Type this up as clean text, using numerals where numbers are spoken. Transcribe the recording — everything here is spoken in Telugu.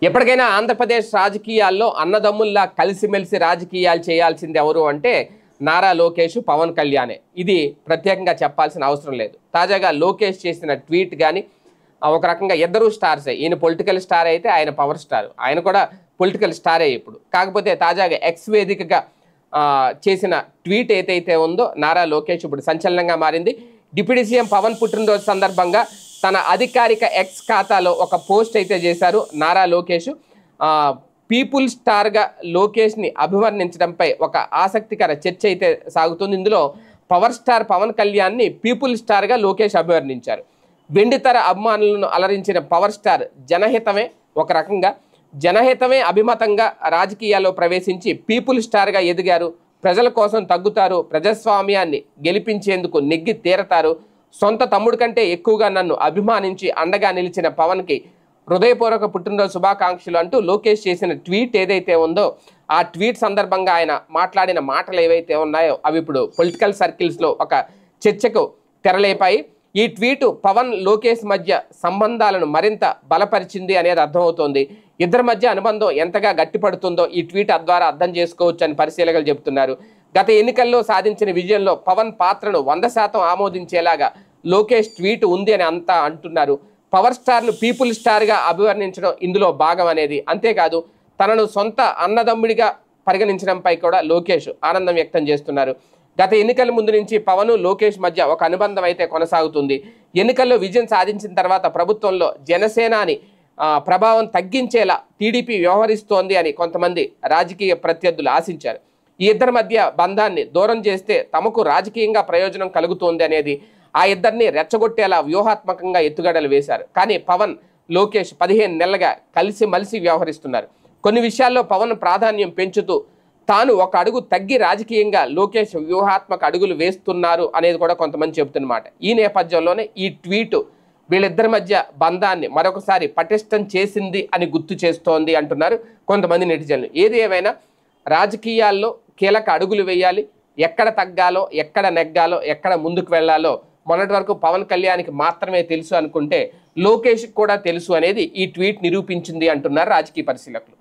ఎప్పటికైనా ఆంధ్రప్రదేశ్ రాజకీయాల్లో అన్నదమ్ముల్లా కలిసిమెలిసి రాజకీయాలు చేయాల్సింది ఎవరు అంటే నారా లోకేష్, పవన్ కళ్యాణే. ఇది ప్రత్యేకంగా చెప్పాల్సిన అవసరం లేదు. తాజాగా లోకేష్ చేసిన ట్వీట్ కానీ ఒక రకంగా ఇద్దరు స్టార్సే. ఈయన పొలిటికల్ స్టార్ అయితే ఆయన పవర్ స్టార్, ఆయన కూడా పొలిటికల్ స్టారే ఇప్పుడు. కాకపోతే తాజాగా ఎక్స్ వేదికగా చేసిన ట్వీట్ ఏదైతే ఉందో నారా లోకేష్ ఇప్పుడు సంచలనంగా మారింది. డిప్యూటీ సీఎం పవన్ పుట్టినరోజు సందర్భంగా తన అధికారిక ఎక్స్ ఖాతాలో ఒక పోస్ట్ అయితే చేశారు నారా లోకేష్. పీపుల్ స్టార్గా లోకేష్ని అభివర్ణించడంపై ఒక ఆసక్తికర చర్చ అయితే సాగుతుంది. ఇందులో పవర్ స్టార్ పవన్ కళ్యాణ్ని పీపుల్ స్టార్గా లోకేష్ అభివర్ణించారు. వెండితెర అభిమానులను అలరించిన పవర్ స్టార్ జనహితమే, ఒక రకంగా జనహితమే అభిమతంగా రాజకీయాల్లో ప్రవేశించి పీపుల్ స్టార్గా ఎదిగారు. ప్రజల కోసం తగ్గుతారు, ప్రజాస్వామ్యాన్ని గెలిపించేందుకు నెగ్గి తీరతారు. సొంత తమ్ముడి కంటే ఎక్కువగా నన్ను అభిమానించి అండగా నిలిచిన పవన్కి హృదయపూర్వక పుట్టినరోజు శుభాకాంక్షలు అంటూ లోకేష్ చేసిన ట్వీట్ ఏదైతే ఉందో ఆ ట్వీట్ సందర్భంగా ఆయన మాట్లాడిన మాటలు ఏవైతే ఉన్నాయో అవి ఇప్పుడు పొలిటికల్ సర్కిల్స్లో ఒక చర్చకు తెరలేపాయి. ఈ ట్వీట్ పవన్ లోకేష్ మధ్య సంబంధాలను మరింత బలపరిచింది అనేది అర్థమవుతోంది. ఇద్దరి మధ్య అనుబంధం ఎంతగా గట్టిపడుతుందో ఈ ట్వీట్ ద్వారా అర్థం చేసుకోవచ్చు అని పరిశీలకులు చెబుతున్నారు. గత ఎన్నికల్లో సాధించిన విజయంలో పవన్ పాత్రను 100% ఆమోదించేలాగా లోకేష్ ట్వీట్ ఉంది అని అంతా అంటున్నారు. పవర్ స్టార్ను పీపుల్ స్టార్గా అభివర్ణించడం ఇందులో భాగం అనేది. అంతేకాదు తనను సొంత అన్నదమ్ముడిగా పరిగణించడంపై కూడా లోకేష్ ఆనందం వ్యక్తం చేస్తున్నారు. గత ఎన్నికల ముందు నుంచి పవన్ లోకేష్ మధ్య ఒక అనుబంధం అయితే కొనసాగుతుంది. ఎన్నికల్లో విజయం సాధించిన తర్వాత ప్రభుత్వంలో జనసేనాని ప్రభావం తగ్గించేలా టీడీపీ వ్యవహరిస్తోంది అని కొంతమంది రాజకీయ ప్రత్యర్థులు ఆశించారు. ఈ ఇద్దరి మధ్య బంధాన్ని దూరం చేస్తే తమకు రాజకీయంగా ప్రయోజనం కలుగుతోంది అనేది ఆ ఇద్దరిని రెచ్చగొట్టేలా వ్యూహాత్మకంగా ఎత్తుగడలు వేశారు. కానీ పవన్ లోకేష్ 15 నెలలుగా కలిసిమలిసి వ్యవహరిస్తున్నారు. కొన్ని విషయాల్లో పవన్ ప్రాధాన్యం పెంచుతూ తాను ఒక అడుగు తగ్గి రాజకీయంగా లోకేష్ వ్యూహాత్మక అడుగులు వేస్తున్నారు అనేది కూడా కొంతమంది చెబుతున్నమాట. ఈ నేపథ్యంలోనే ఈ ట్వీట్ వీళ్ళిద్దరి మధ్య బంధాన్ని మరొకసారి పటిష్టం చేసింది అని గుర్తు చేస్తోంది అంటున్నారు కొంతమంది నెటిజన్లు. ఏది ఏమైనా రాజకీయాల్లో కీలక అడుగులు వేయాలి, ఎక్కడ తగ్గాలో, ఎక్కడ నెగ్గాలో, ఎక్కడ ముందుకు వెళ్లాలో మొన్నటి వరకు పవన్ కళ్యాణ్కి మాత్రమే తెలుసు అనుకుంటే లోకేష్కి కూడా తెలుసు అనేది ఈ ట్వీట్ నిరూపించింది అంటున్నారు రాజకీయ పరిశీలకులు.